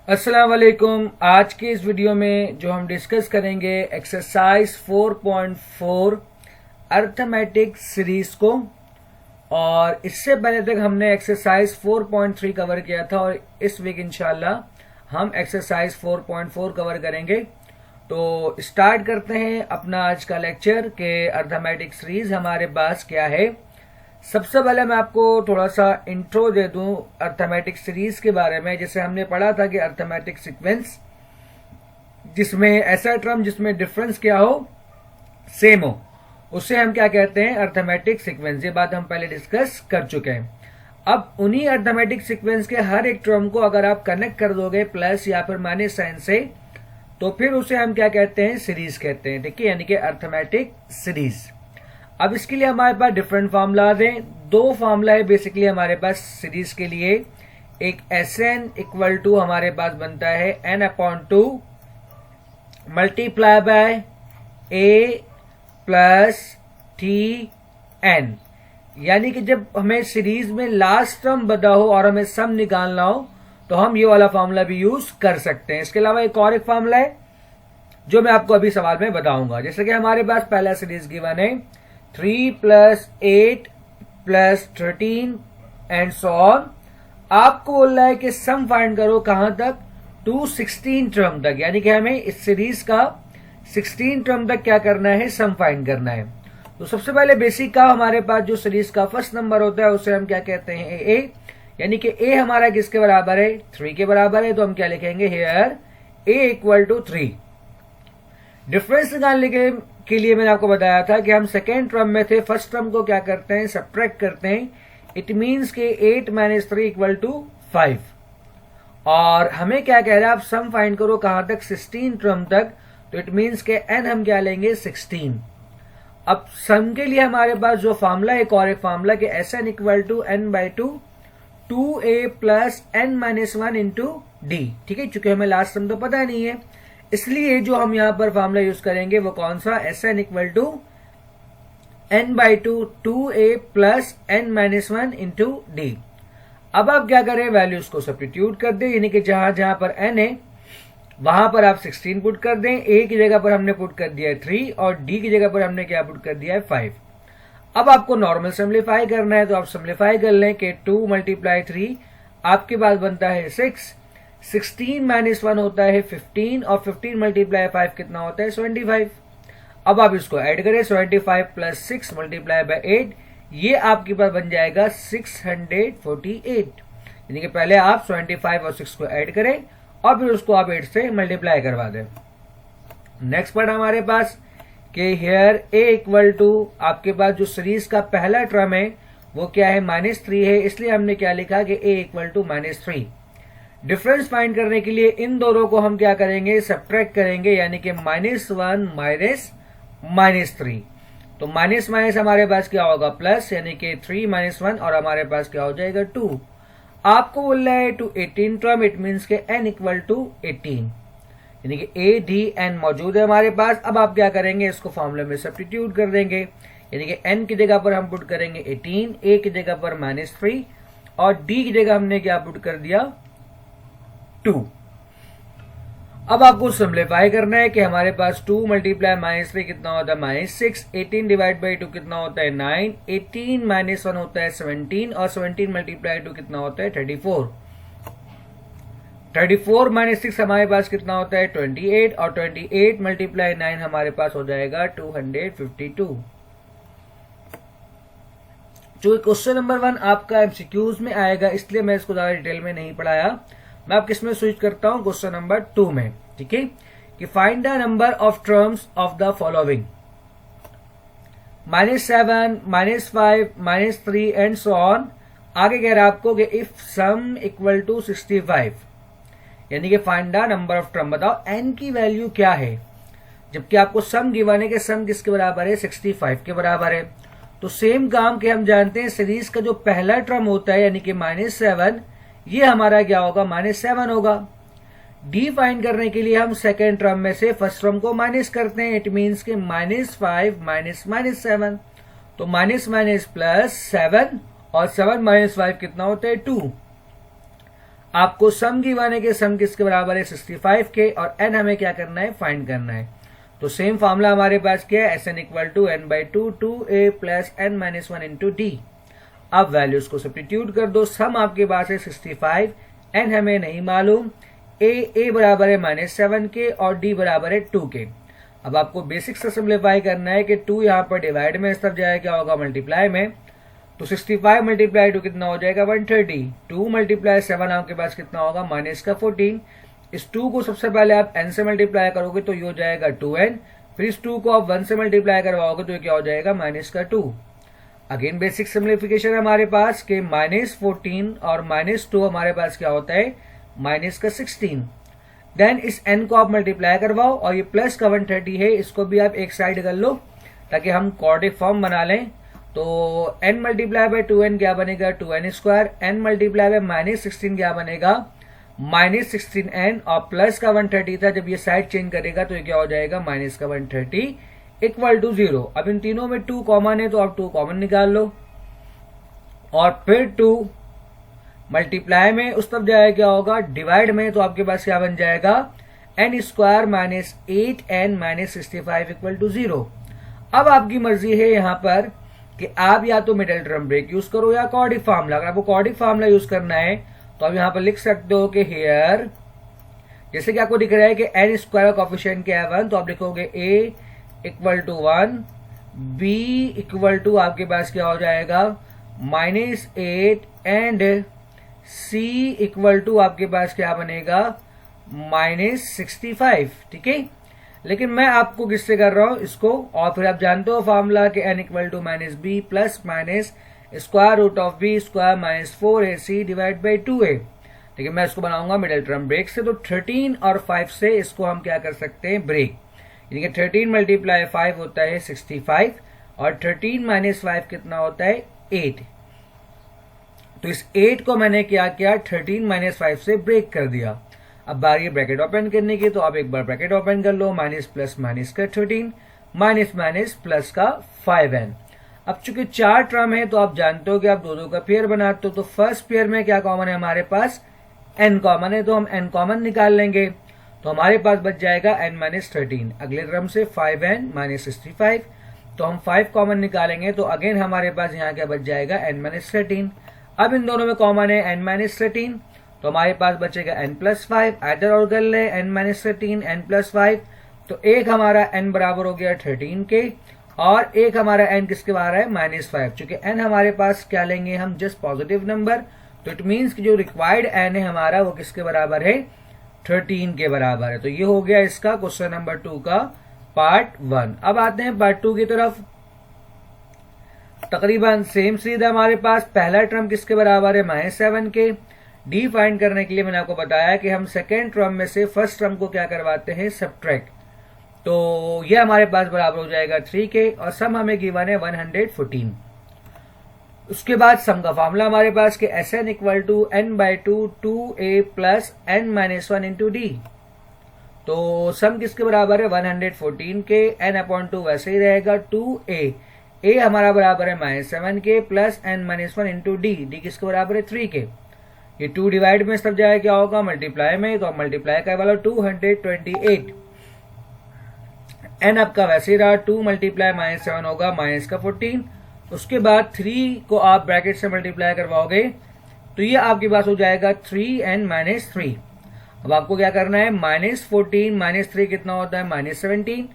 अस्सलाम वालेकुम। आज के इस वीडियो में जो हम डिस्कस करेंगे एक्सरसाइज 4.4 अर्थमेटिक सीरीज को, और इससे पहले तक हमने एक्सरसाइज 4.3 कवर किया था और इस वीक इंशाल्लाह हम एक्सरसाइज 4.4 कवर करेंगे। तो स्टार्ट करते हैं अपना आज का लेक्चर के अर्थमेटिक सीरीज हमारे पास क्या है। सबसे पहले मैं आपको थोड़ा सा इंट्रो दे दूं अर्थमेटिक सीरीज के बारे में। जैसे हमने पढ़ा था कि अर्थमेटिक सीक्वेंस, जिसमें ऐसा टर्म जिसमें डिफरेंस क्या हो, सेम हो, उसे हम क्या कहते हैं, अर्थमेटिक सीक्वेंस। ये बात हम पहले डिस्कस कर चुके हैं। अब उन्हीं अर्थमेटिक सीक्वेंस के हर एक टर्म को अगर आप कनेक्ट कर दोगे प्लस या फिर माइनस साइन से, तो फिर उसे हम क्या कहते हैं, सीरीज कहते हैं। ठीक है, यानी कि अर्थमेटिक सीरीज। अब इसके लिए हमारे पास डिफरेंट फार्मूलाज हैं। दो फार्मूला है बेसिकली हमारे पास सीरीज के लिए। एक एस एन इक्वल टू हमारे पास बनता है n/2 multiply by a plus T N. यानी कि जब हमें सीरीज में लास्ट टर्म बता हो और हमें सम निकालना हो तो हम ये वाला फार्मूला भी यूज कर सकते हैं। इसके अलावा एक और एक फार्मूला है जो मैं आपको अभी सवाल में बताऊंगा। जैसे कि हमारे पास पहला सीरीज गिवन है 3 + 8 + 13 एंड सो ऑन। आपको बोल रहा है कि सम फाइंड करो कहां तक, 16 टर्म तक। यानी कि हमें इस सीरीज का 16 टर्म तक क्या करना है, सम फाइंड करना है। तो सबसे पहले बेसिक का हमारे पास जो सीरीज का फर्स्ट नंबर होता है उसे हम क्या कहते हैं, ए। यानी कि ए हमारा किसके बराबर है, 3 के बराबर है। तो हम क्या लिखेंगे हियर, ए = 3। डिफरेंस निकालने के लिए मैंने आपको बताया था कि हम सेकेंड टर्म में थे, फर्स्ट टर्म को क्या करते हैं, सब्ट्रैक्ट करते हैं। इट मीन्स के 8 - 3 = 5। और हमें क्या कह रहा है, आप सम फाइंड करो कहां तक, 16 टर्म तक। तो इट मीन्स के एन हम क्या लेंगे, 16। अब सम के लिए हमारे पास जो फार्मूला, एक और एक फार्मूला कि S N = n/2 2a + n-1 × d। ठीक है, चूंकि हमें लास्ट सम तो पता नहीं है, इसलिए जो हम यहां पर फार्मूला यूज करेंगे वो कौन सा, Sn = n/2 2a + n-1 × d। अब आप क्या करें, वैल्यूज को सब्स्टिट्यूट कर दें। यानी कि जहां जहां पर n है वहां पर आप 16 पुट कर दें। a की जगह पर हमने पुट कर दिया है 3 और d की जगह पर हमने क्या पुट कर दिया है, 5। अब आपको नॉर्मल सिंप्लीफाई करना है, तो आप सिंप्लीफाई कर लें कि 2 × 3 आपके पास बनता है 6। 16 - 1 होता है 15 और 15 × 5 कितना होता है, 75। अब आप इसको ऐड करें, 75 + 6 × 8, ये आपके पास बन जाएगा 648। यानी कि पहले आप 75 और 6 को ऐड करें और फिर उसको आप 8 से मल्टीप्लाई करवा दें। नेक्स्ट पार्ट हमारे पास कि हियर a = आपके पास जो सीरीज का पहला टर्म है वो क्या है, -3 है। इसलिए हमने क्या लिखा कि a = -3। डिफरेंस फाइंड करने के लिए इन दोनों को हम क्या करेंगे, सब्ट्रैक्ट करेंगे। यानी कि -1 - -3। तो माइनस माइनस हमारे पास क्या होगा, प्लस। यानी कि 3 - 1 और हमारे पास क्या हो जाएगा, 2। आपको बोल रहा है टू 18 टर्म, इट मीन्स के n = 18। यानी कि a d n मौजूद है हमारे पास। अब आप क्या करेंगे, इसको फॉर्मूले में सब्स्टिट्यूट कर देंगे। यानी कि n की जगह पर हम पुट करेंगे 18, a की जगह पर -3 और d की जगह हमने क्या पुट कर दिया, 2। अब आपको सिंप्लीफाई करना है कि हमारे पास 2 × -3 कितना होता है, -6। 18 / 2 कितना होता है, 9। 18 - 1 होता है 17 और 17 × 2 कितना होता है, 34। 34 - 6 हमारे पास कितना होता है, 28 और 28 × 9 हमारे पास हो जाएगा 252। जो क्वेश्चन नंबर 1 आपका एमसीक्यूज में आएगा, इसलिए मैं इसको ज्यादा डिटेल में नहीं पढ़ाया। मैं आप किसमें स्विच करता हूं, क्वेश्चन नंबर 2 में। ठीक है, कि find the number of terms of the following, -7 -5 -3 and so on. आगे कह रहा है आपको कि इफ सम = 65, यानी कि find the number of term. बताओ n की वैल्यू क्या है, जबकि आपको सम गिवन है कि सम किसके बराबर है, 65 के बराबर है। तो सेम काम के हम जानते हैं, सीरीज का जो पहला टर्म होता है यानी कि -7, ये हमारा क्या होगा, -7 होगा। डी फाइंड करने के लिए हम सेकेंड टर्म में से फर्स्ट टर्म को माइनस करते हैं। इट मीन्स के -5 - -7, तो माइनस माइनस प्लस 7 और 7 - 5 कितना होता है, 2। आपको सम गिवन है कि सम किसके बराबर है 65 के, और n हमें क्या करना है, फाइंड करना है। तो सेम फॉर्मूला हमारे पास क्या है, Sn equal to n/2 2a plus n minus 1 into D. अब वैल्यूज को सब्स्टिट्यूट कर दो। सम आपके पास है 65, n हमें नहीं मालूम, a बराबर है -7 के और d बराबर है 2 के। अब आपको बेसिक से सिंप्लीफाई करना है कि 2 यहाँ पर डिवाइड में, इस तरफ जाएगा क्या होगा, मल्टीप्लाई में। तो 65 मल्टीप्लाई 2 कितना हो जाएगा, 130। 2 मल्टीप्लाई 7 आपके पास कितना होगा, -14। इस 2 को सबसे पहले आप n से मल्टीप्लाई करोगे तो ये हो जाएगा 2n, फिर इस 2 को आप 1 से मल्टीप्लाई करवाओगे तो ये क्या हो जाएगा, -2। अगेन बेसिक सिंप्लीफिकेशन हमारे पास के -14 और -2 हमारे पास क्या होता है, -16। देन इस n को आप मल्टीप्लाई करवाओ और ये प्लस का 130 है, इसको भी आप एक साइड कर लो ताकि हम क्वाड्रेटिक फॉर्म बना लें। तो n मल्टीप्लाई बाय 2n क्या बनेगा, 2n square. n multiply by -16 क्या बनेगा, -16n, और प्लस का 130 था, जब ये साइड चेंज करेगा तो ये क्या हो जाएगा, माइनस का 130 इक्वल टू 0। अब इन तीनों में 2 कॉमन है तो आप 2 कॉमन निकाल लो, और फिर 2 मल्टीप्लाई में उस तरफ जाएगा क्या होगा, डिवाइड में, तो आपके पास क्या बन जाएगा, n square -8n -65 equal to 0। अब आपकी मर्जी है यहाँ पर कि आप या तो मिडिल टर्म ब्रेक यूज करो या क्वाड्रेटिक फार्मूला। अगर आपको क्वाड्रेटिक फार्मूला यूज करना है तो आप यहाँ पर लिख सकते हो कि हियर, जैसे कि आपको दिख रहा है कि n स्क्वायर का कोफिशिएंट क्या है 1, तो आप लिखोगे a equal to 1, b equal to आपके पास क्या हो जाएगा, -8, एंड c इक्वल टू आपके पास क्या बनेगा, -65। ठीक है, लेकिन मैं आपको किससे कर रहा हूं इसको, और फिर आप जानते हो फॉर्मूला के n equal to -b plus minus square root of b square -4ac divide by 2a। लेकिन मैं इसको बनाऊंगा मिडिल टर्म ब्रेक से, तो 13 और 5 से इसको हम क्या कर सकते हैं, ब्रेक। यानी कि 13 मल्टीप्लाई 5 होता है 65, और 13 माइनस 5 कितना होता है, 8। तो इस 8 को मैंने क्या किया, 13 माइनस 5 से ब्रेक कर दिया। अब बारी है ब्रैकेट ओपन करने की, तो आप एक बार ब्रैकेट ओपन कर लो, माइनस प्लस माइनस का 13, माइनस माइनस प्लस का 5n। अब चूंकि 4 टर्म है तो आप जानते हो कि आप 2-2 का पेयर बनाते हो, तो फर्स्ट पेयर में क्या कॉमन है हमारे पास, n कॉमन है, तो हम n कॉमन निकाल लेंगे। तो हमारे पास बच जाएगा n माइनस 13। अगले टर्म से 5n माइनस 65, तो हम 5 कॉमन निकालेंगे, तो अगेन हमारे पास यहाँ क्या बच जाएगा, n माइनस 13। अब इन दोनों में कॉमन है n माइनस 13, तो हमारे पास बचेगा n प्लस 5। इधर और कर ले n माइनस 13 n प्लस 5, तो एक हमारा n बराबर हो गया 13 के, और एक हमारा n किसके बराबर है, -5। चूंकि n हमारे पास क्या लेंगे हम, जस्ट पॉजिटिव नंबर, तो इट मीन्स कि जो रिक्वायर्ड n है हमारा वो किसके बराबर है, 13 के बराबर है। तो ये हो गया इसका क्वेश्चन नंबर 2 का पार्ट 1। अब आते हैं पार्ट 2 की तरफ। तकरीबन सेम सीधा हमारे पास पहला टर्म किसके बराबर है, -7 के। डी फाइंड करने के लिए मैंने आपको बताया कि हम सेकेंड टर्म में से फर्स्ट टर्म को क्या करवाते हैं, सब्ट्रैक्ट। तो ये हमारे पास बराबर हो जाएगा 3 के, और सम हमें गिवन है 114। उसके बाद सम का फॉर्मूला हमारे पास के Sn equal to n/2 2a plus n minus 1 into D. तो सम किसके बराबर है, 114 के, n/2 वैसे ही रहेगा 2a, a हमारा बराबर है -7 के plus n minus 1 into D. D किसके बराबर है, 3 के। ये 2 डिवाइड में सब जाए क्या होगा, मल्टीप्लाई में, तो मल्टीप्लाई का वाला 228। n आपका वैसे ही रहा, 2 मल्टीप्लाई -7 होगा माइनस का 14। उसके बाद 3 को आप ब्रैकेट से मल्टीप्लाई करवाओगे तो ये आपके पास हो जाएगा 3n माइनस 3। अब आपको क्या करना है, -14 माइनस 3 कितना होता है, -17।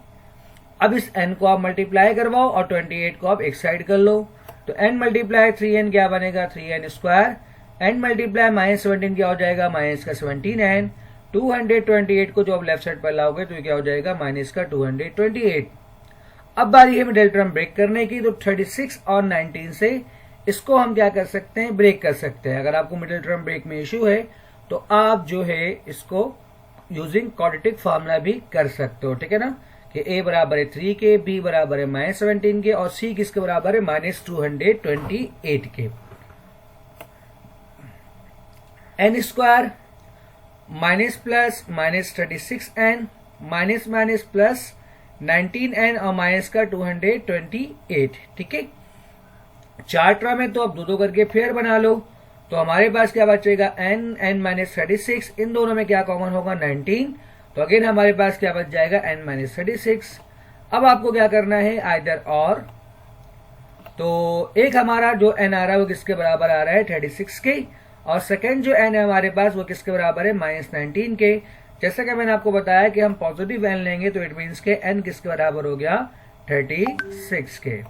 अब इस n को आप मल्टीप्लाई करवाओ और 28 को आप एक साइड कर लो, तो n मल्टीप्लाई 3n क्या बनेगा, 3n स्क्वायर। n मल्टीप्लाई -17 क्या हो जाएगा, माइनस का 17n। 228 को जो आप लेफ्ट साइड पर लाओगे तो ये क्या हो जाएगा, माइनस का 228। अब बारी है मिडिल टर्म ब्रेक करने की, तो 36 और 19 से इसको हम क्या कर सकते हैं, ब्रेक कर सकते हैं। अगर आपको मिडिल टर्म ब्रेक में इश्यू है तो आप जो है इसको यूजिंग क्वाड्रेटिक फार्मूला भी कर सकते हो, ठीक है ना, कि a बराबर है 3 के, b बराबर है -17 के, और c किसके बराबर है, -228 के। n square minus plus -36n minus minus plus 19n और माइनस का 228। ठीक है, 4 टर्म है तो आप 2-2 करके फेयर बना लो। तो हमारे पास क्या बचेगा n माइनस 36, इन दोनों में क्या कॉमन होगा 19, तो अगेन हमारे पास क्या बच जाएगा n माइनस 36। अब आपको क्या करना है आइदर और, तो एक हमारा जो n आ रहा है वो किसके बराबर आ रहा है 36 के, और सेकंड जो n है हमारे पास वो किसके बराबर है -19 के। जैसा कि मैंने आपको बताया कि हम पॉजिटिव n लेंगे तो इट मीन्स के n किसके बराबर हो गया 36 के।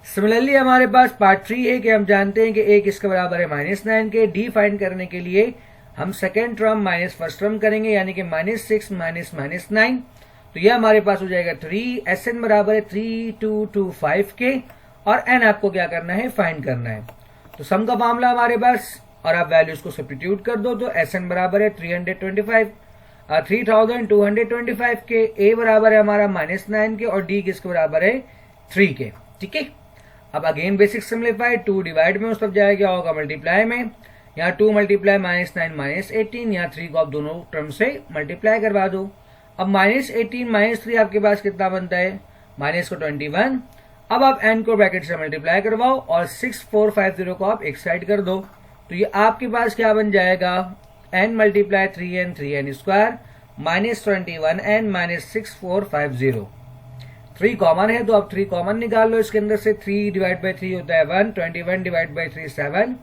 सिमिलरली हमारे पास पार्ट 3 है कि हम जानते हैं कि a किसके बराबर है -9 के। डी फाइंड करने के लिए हम second term minus first term करेंगे, यानी कि -6 माइनस -9, तो यह हमारे पास हो जाएगा 3। Sn बराबर है 3225 के, और n आपको क्या करना है फाइंड करना है। तो सम का मामला हमारे पास, और आप वैल्यूज को सब्स्टिट्यूट कर दो, तो Sn बराबर है 3225 के, a बराबर है हमारा -9 के, और d किसके बराबर है 3 के। ठीक है, अब अगेन बेसिक सिम्प्लीफाई, 2 डिवाइड में उस तरफ जाएगा क्या होगा मल्टीप्लाई में, यहाँ 2 मल्टीप्लाई -9 -18, यहाँ 3 को आप दोनों टर्म से मल्टीप्लाई करवा दो। अब -18 -3 आपके पास कितना बनता है माइनस को 21। अब आप n को ब्रैकेट से मल्टीप्लाई करवाओ और 6450 को आप एक साइड कर दो, तो ये आपके पास क्या बन जाएगा n multiply 3n square -21n -6450। 3 common है तो आप 3 कॉमन निकाल लो, इसके अंदर से 3 डिवाइड बाई 3 होता है 1, 21 डिवाइड बाई 3 7,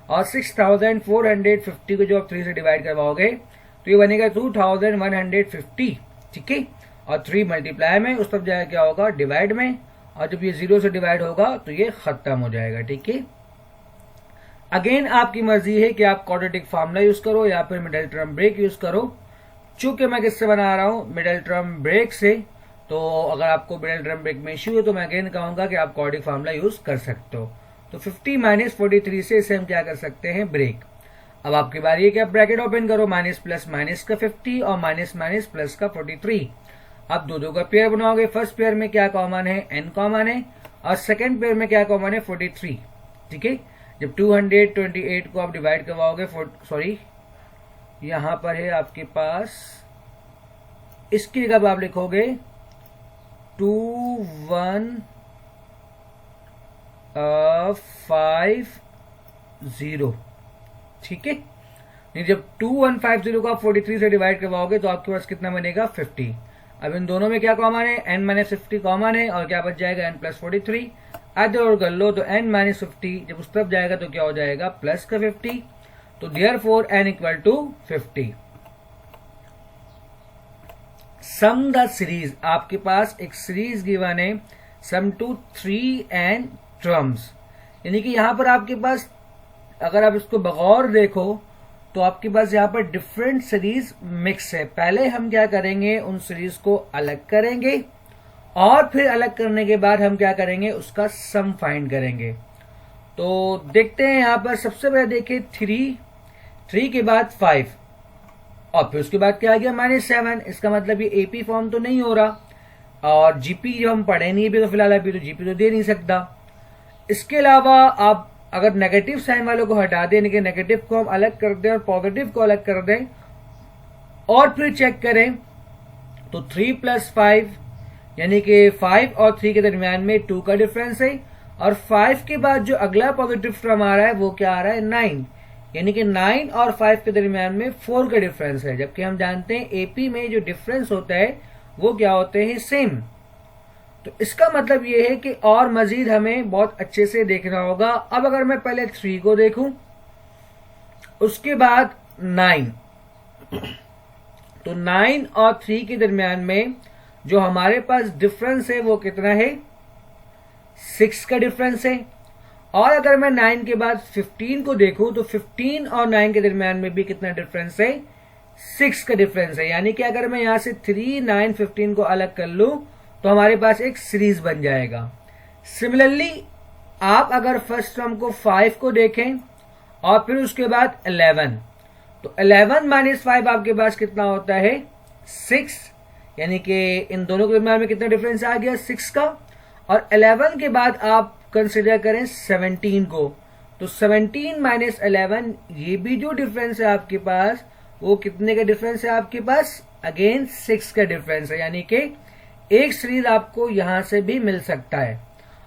और 6450 को जो आप 3 से डिवाइड करवाओगे तो ये बनेगा 2150। ठीक है, और 3 मल्टीप्लाई में उस तरफ जाएगा क्या होगा डिवाइड में, और जब ये 0 से डिवाइड होगा तो ये खत्म हो जाएगा। ठीक है, अगेन आपकी मर्जी है कि आप क्वाड्रेटिक फार्मूला यूज करो या फिर मिडिल टर्म ब्रेक यूज करो। चूंकि मैं किससे बना रहा हूं मिडिल टर्म ब्रेक से, तो अगर आपको मिडिल टर्म ब्रेक में इश्यू है तो मैं अगेन कहूंगा कि आप क्वाड्रेटिक फार्मूला यूज कर सकते हो। तो 50 माइनस 43 से इसे हम क्या कर सकते हैं ब्रेक। अब आपकी बारी है कि आप ब्रैकेट ओपन करो, माइनस प्लस माइनस का 50 और माइनस माइनस प्लस का 43। अब दो का पेयर बनाओगे, फर्स्ट पेयर में क्या कॉमन है n कॉमन है, और सेकंड पेयर में क्या कॉमन है 43। ठीक है, जब 228 को आप डिवाइड करवाओगे, सॉरी यहां पर है आपके पास, इसकी जगह आप लिखोगे 2150। ठीक है, जब 2150 को आप 43 से डिवाइड करवाओगे तो आपके पास कितना बनेगा 50। अब इन दोनों में क्या कॉमन है n माइनस 50 कॉमन है, और क्या बच जाएगा n प्लस 43। आधे और कर लो तो n माइनस 50 जब उस तरफ जाएगा तो क्या हो जाएगा प्लस का 50, तो therefore n equal to 50। Sum the series, आपके पास एक सीरीज गिवन है सम टू 3n टर्म्स, यानी कि यहां पर आपके पास अगर आप इसको बगौर देखो तो आपके पास यहाँ पर डिफरेंट सीरीज मिक्स है। पहले हम क्या करेंगे उन सीरीज को अलग करेंगे, और फिर अलग करने के बाद हम क्या करेंगे उसका सम फाइंड करेंगे। तो देखते हैं यहाँ पर सबसे पहले देखिए 3 के बाद 5, और फिर उसके बाद क्या आ गया -7। इसका मतलब ये एपी फॉर्म तो नहीं हो रहा, और जीपी जो हम पढ़े नहीं भी तो फिलहाल अभी तो जीपी तो दे नहीं सकता। इसके अलावा आप अगर नेगेटिव साइन वालों को हटा दें, यानी कि नेगेटिव को हम अलग कर दें और पॉजिटिव को अलग कर दें, और फिर चेक करें तो 3 + 5 यानी कि 5 और 3 के दरमियान में 2 का डिफरेंस है, और 5 के बाद जो अगला पॉजिटिव टर्म आ रहा है वो क्या आ रहा है 9, यानी कि 9 और 5 के दरमियान में 4 का डिफरेंस है। जबकि हम जानते हैं एपी में जो डिफरेंस होता है वो क्या होते हैं सेम। तो इसका मतलब ये है कि और मजीद हमें बहुत अच्छे से देखना होगा। अब अगर मैं पहले 3 को देखूं उसके बाद 9, तो 9 और 3 के दरमियान में जो हमारे पास डिफरेंस है वो कितना है 6 का डिफरेंस है। और अगर मैं 9 के बाद 15 को देखूं तो 15 और 9 के दरमियान में भी कितना डिफरेंस है 6 का डिफरेंस है। यानी कि अगर मैं यहां से 3, 9, 15 को अलग कर लूं तो हमारे पास एक सीरीज बन जाएगा। सिमिलरली आप अगर फर्स्ट टर्म को 5 को देखें और फिर उसके बाद 11, तो 11 - 5 आपके पास कितना होता है 6, यानी कि इन दोनों के दरमियान में कितना डिफरेंस आ गया 6 का। और 11 के बाद आप कंसिडर करें 17 को, तो 17 - 11 ये भी जो डिफरेंस है आपके पास वो कितने का डिफरेंस है आपके पास अगेन 6 का डिफरेंस है। यानी कि एक सीरीज आपको यहां से भी मिल सकता है।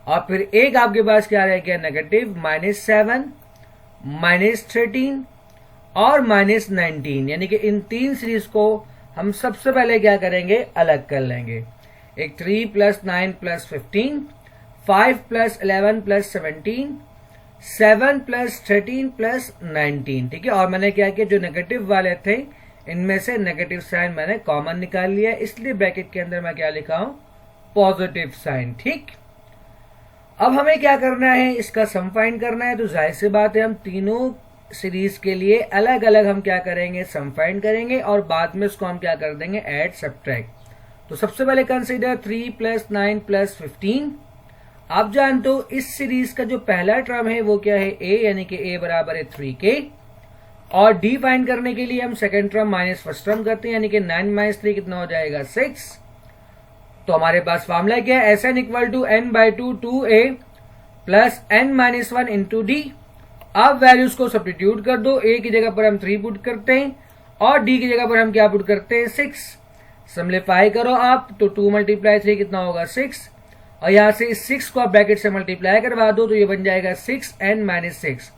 और फिर एक आपके पास क्या रह गया नेगेटिव -7, -13 और -19, यानी कि इन तीन सीरीज को हम सबसे पहले क्या करेंगे, अलग कर लेंगे। एक 3 + 9 + 15, 5 + 11 + 17, 7 + 13 + 19, ठीक है। और मैंने क्या किया, जो नेगेटिव वाले थे इनमें से नेगेटिव साइन मैंने कॉमन निकाल लिया, इसलिए ब्रैकेट के अंदर मैं क्या लिखा हूं, पॉजिटिव साइन, ठीक। अब हमें क्या करना है, इसका सम फाइंड करना है। तो जाहिर सी बात है हम तीनों सीरीज के लिए अलग अलग हम क्या करेंगे, सम फाइंड करेंगे और बाद में उसको हम क्या कर देंगे, ऐड सब्ट्रैक्ट। तो सबसे पहले कंसीडर 3 + 9 + 15। आप जानते हो इस सीरीज का जो पहला टर्म है वो क्या है, a, यानी कि a बराबर है 3k। और d फाइंड करने के लिए हम second term minus first term करते हैं, यानी कि 9 - 3 कितना हो जाएगा, 6। तो हमारे पास फॉर्मूला क्या है, Sn = n/2 2a + n-1 × d। अब वैल्यूज को सब्स्टिट्यूट कर दो, a की जगह पर हम 3 पुट करते हैं और d की जगह पर हम क्या पुट करते हैं, 6। सिंप्लीफाई करो आप, तो 2 × 3 कितना होगा, 6। और यहां से इस 6 को आप ब्रैकेट से मल्टीप्लाई करवा दो तो ये बन जाएगा 6n - 6।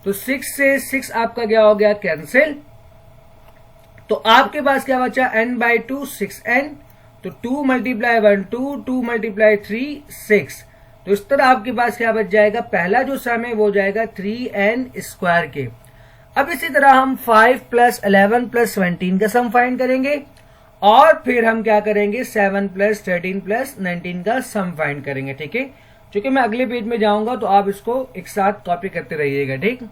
तो 6 से 6 आपका क्या हो गया, कैंसिल। तो आपके पास क्या बचा, n/2 6n। तो 2 × 1 2, 2 × 3 6। तो इस तरह आपके पास क्या बच जाएगा, पहला जो सम है वो हो जाएगा 3n² के। अब इसी तरह हम 5 + 11 + 17 का सम फाइंड करेंगे और फिर हम क्या करेंगे, 7 + 13 + 19 का सम फाइंड करेंगे, ठीक है। क्योंकि मैं अगले पेज में जाऊंगा तो आप इसको एक साथ कॉपी करते रहिएगा, ठीक।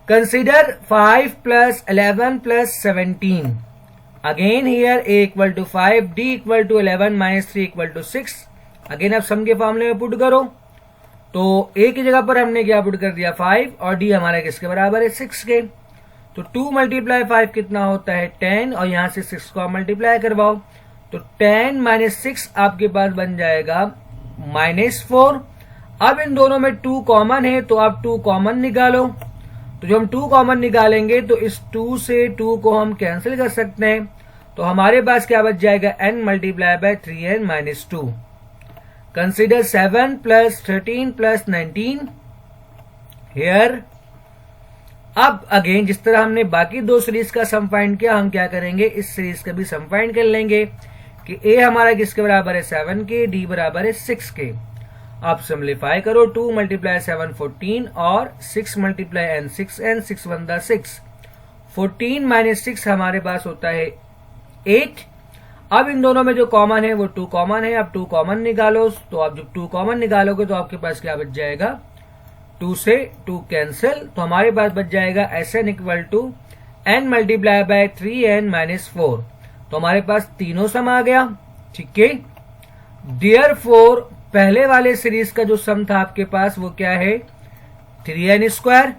Consider 5 + 11 + 17। Again here a = 5, d = 11 - 3 = 6। Again आप सम के फॉर्मूले में पुट करो, तो a की जगह पर हमने क्या पुट कर दिया, 5, और d हमारा किसके बराबर है, 6 के। तो 2 × 5 कितना होता है, 10, और यहां से 6 को आप मल्टीप्लाई करवाओ, तो 10 - 6 आपके पास बन जाएगा -4। अब इन दोनों में 2 कॉमन है तो आप 2 कॉमन निकालो। तो जब हम 2 कॉमन निकालेंगे तो इस 2 से 2 को हम कैंसिल कर सकते हैं। तो हमारे पास क्या बच जाएगा, n × 3n - 2। Consider 7 + 13 + 19 here. अब अगेन जिस तरह हमने बाकी दो सीरीज का सम फाइंड किया, हम क्या करेंगे, इस सीरीज का भी सम फाइंड कर लेंगे कि a हमारा किसके बराबर है, 7 के, d बराबर है 6 के। आप सिंप्लीफाई करो, 2 × 7 14 और 6 × n 6n, 6 × 6। 14 - 6 हमारे पास होता है 8। अब इन दोनों में जो कॉमन है वो 2 कॉमन है, अब 2 कॉमन निकालो। तो आप जब 2 कॉमन निकालोगे तो आपके पास क्या बच जाएगा, 2 से 2 कैंसिल। तो हमारे पास बच जाएगा Sn = n × 3n - 4। तो हमारे पास तीनों सम आ गया, ठीक है। देयरफॉर पहले वाले सीरीज का जो सम था आपके पास वो क्या है, 3n²।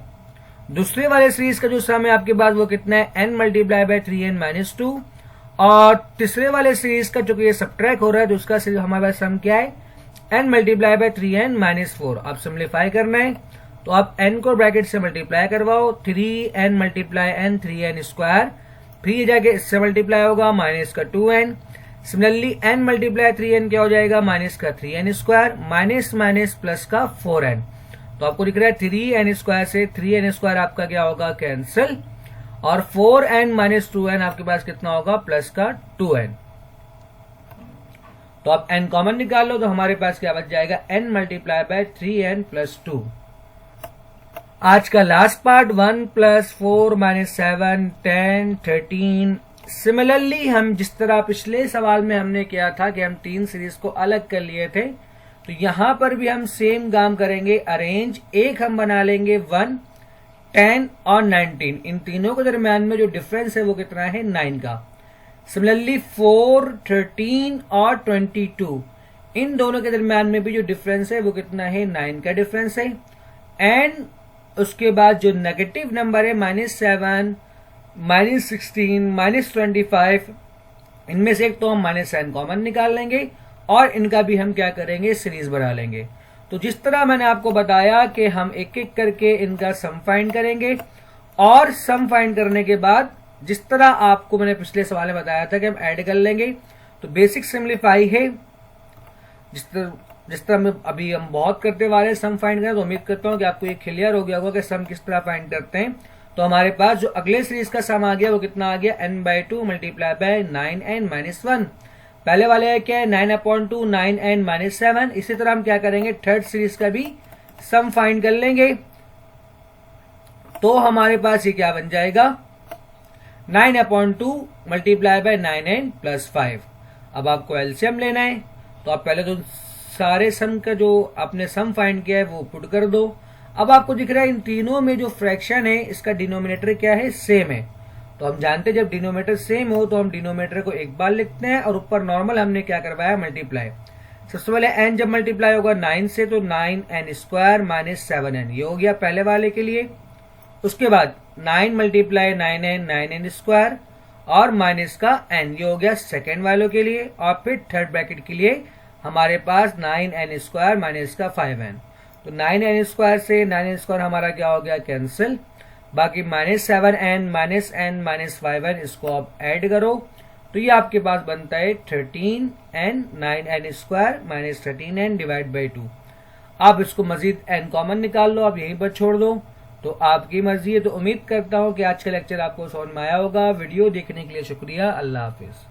दूसरे वाले सीरीज का जो सम है आपके पास वो कितना है, n × 3n - 2। और तीसरे वाले सीरीज का चूंकि ये सब्ट्रैक्ट हो रहा है तो उसका हमारे पास सम क्या है, n × 3n - 4। अब सिंप्लीफाई करना है तो आप n को ब्रैकेट से मल्टीप्लाई करवाओ, 3n × n 3n², फिर जाके इससे मल्टीप्लाई होगा माइनस का 2n। सिमिलरली n × 3n क्या हो जाएगा, माइनस का 3n², माइनस माइनस प्लस का 4n। तो आपको दिख रहा है 3n² से 3n² आपका क्या होगा, कैंसिल, और 4n - 2n आपके पास कितना होगा, प्लस का 2n। तो आप n कॉमन निकाल लो तो हमारे पास क्या बच जाएगा, n × 3n + 2। आज का लास्ट पार्ट 1 + 4 - 7 10 13। सिमिलरली हम जिस तरह पिछले सवाल में हमने किया था कि हम 3 सीरीज को अलग कर लिए थे, तो यहां पर भी हम सेम काम करेंगे। अरेंज एक हम बना लेंगे 1 10 और 19। इन तीनों के दरम्यान में जो डिफरेंस है वो कितना है, 9 का। सिमिलरली 4 13 और 22, इन दोनों के दरम्यान में भी जो डिफरेंस है वो कितना है, 9 का डिफरेंस है। एंड उसके बाद जो नेगेटिव नंबर है -7 -16 -25, इनमें से एक तो हम -n कॉमन निकाल लेंगे और इनका भी हम क्या करेंगे, सीरीज बना लेंगे। तो जिस तरह मैंने आपको बताया कि हम एक एक करके इनका सम फाइंड करेंगे और सम फाइंड करने के बाद जिस तरह आपको मैंने पिछले सवाल में बताया था कि हम ऐड कर लेंगे, तो बेसिक सिंप्लीफाई है। जिस तरह जिस तरह अभी हम बहुत करते वाले सम फाइंड करें, तो उम्मीद करता हूं कि आपको ये क्लियर हो गया होगा कि सम किस तरह फाइंड करते हैं। तो हमारे पास जो अगले सीरीज का सम आ गया वो कितना आ गया, n/2 मल्टीप्लाई बाय 9n-1। पहले वाले है क्या है, 9/2 9n-7। इसी तरह हम क्या करेंगे, थर्ड सीरीज का भी सम फाइंड कर लेंगे। तो हमारे पास ये क्या बन जाएगा, 9/2 मल्टीप्लाई बाय 9n+5। अब आपको एलसीएम लेना है, तो आप पहले तो सारे सम का जो आपने सम फाइंड किया है वो पुट कर दो। अब आपको दिख रहा है इन तीनों में जो फ्रैक्शन है इसका डिनोमिनेटर क्या है, सेम है। तो हम जानते हैं जब डिनोमिनेटर सेम हो तो हम डिनोमिनेटर को एक बार लिखते हैं और ऊपर नॉर्मल हमने क्या करवाया, मल्टीप्लाई। सबसे पहले n जब मल्टीप्लाई होगा 9 से तो 9n² - 7n, ये हो गया पहले वाले के लिए। उसके बाद 9 मल्टीप्लाई 9n 9n² और माइनस का n, ये हो गया सेकेंड वालों के लिए। और फिर थर्ड ब्रैकेट के लिए हमारे पास 9n² माइनस का 5n। तो 9n² से 9n² हमारा क्या हो गया, कैंसिल। बाकी -7n -n-5n इसको आप ऐड करो तो ये आपके पास बनता है 13n 9n² - 13n divide by 2। आप इसको मजीद n कॉमन निकाल लो, आप यहीं पर छोड़ दो, तो आपकी मर्जी है। तो उम्मीद करता हूं कि आज का लेक्चर आपको समझ में आया होगा। वीडियो देखने के लिए शुक्रिया। अल्लाह हाफिज।